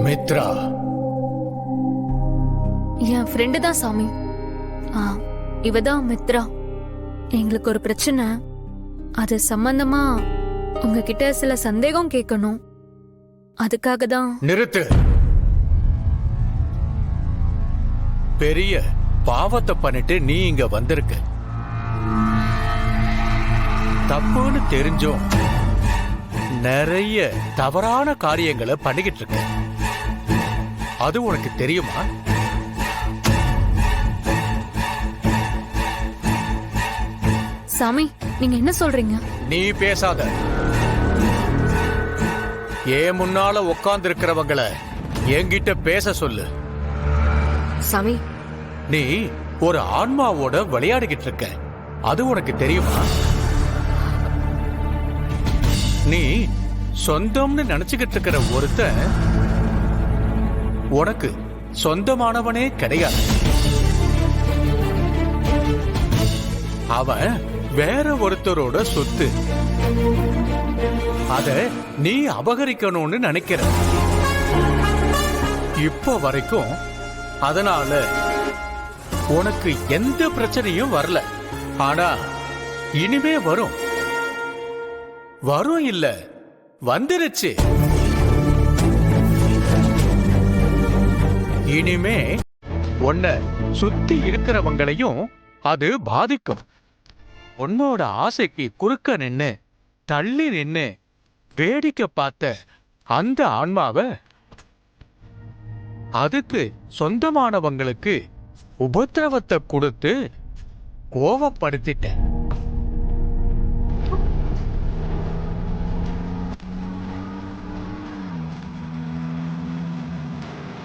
மித்ரா என் friend தான் சாமி. இவதான் மித்ரா. எங்களுக்கு ஒரு பிரச்சனை, அது சம்பந்தமா உங்ககிட்ட சில சந்தேகம் கேட்கணும். அதுக்காக தான். நிறுத்து. பெரிய பாவத்தை பண்ணிட்டு நீ இங்க வந்திருக்க. தப்புன்னு தெரிஞ்சும் நிறைய தவறான காரியங்களை பண்ணிக்கிட்டு இருக்க. அது உனக்கு தெரியுமா? சாமி, நீங்க என்ன சொல்றீங்க? நீ பேசாத. ஏன் முன்னால உட்கார்ந்து இருக்கிறவங்கள என்கிட்ட பேச சொல்லு. சாமி, நீ ஒரு ஆன்மாவோட விளையாடிக்கிட்டு இருக்க. அது உனக்கு தெரியுமா? நீ சொந்தம்னு நினைச்சுக்கிட்டு இருக்கிற ஒருத்தன் உனக்கு சொந்தமானவனே கிடையாது. அவன் வேற ஒருத்தரோட சொத்து. அத நீ அபகரிக்கணும்னு நினைக்கிற. இப்ப வரைக்கும் அதனால உனக்கு எந்த பிரச்சனையும் வரல. ஆனா இனிமே வரும். வரும் இல்ல, வந்துருச்சு. இனிமே உன்னை சுத்தி இருக்கிறவங்களையும் அது பாதிக்கும். உன்னோட ஆசைக்கு குறுக்க நின்னு தள்ளி நின்னு வேடிக்கை பார்த்த அந்த ஆன்மாவை அதுக்கு சொந்தமானவங்களுக்கு உபத்திரவத்தை கொடுத்து கோபப்படுத்திட்ட.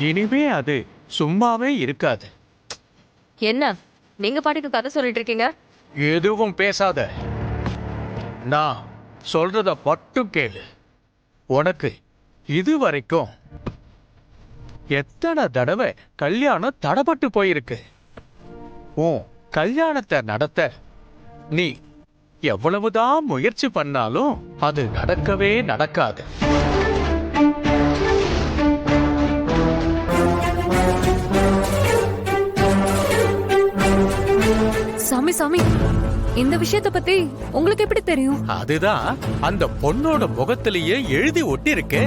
இனிமே அது சும்மாவே இருக்காது. என்ன நீங்க பாட்டுக்கு கதை சொல்லிட்டு இருக்கீங்க? எதுவும் பேசாத. நான் சொல்றத மட்டும் கேளு. உனக்கு இதுவரைக்கும் எத்தனை தடவை கல்யாணம் தடப்பட்டு போயிருக்கு. உன் கல்யாணத்தை நடத்த நீ எவ்வளவுதான் முயற்சி பண்ணாலும் அது நடக்கவே நடக்காது. சாமி சாமி, இந்த விஷயத்தை பத்தி உங்களுக்கு எப்படி தெரியும்? அதுதான் அந்த பொண்ணோட முகத்திலேயே எழுதி ஒட்டி இருக்கு.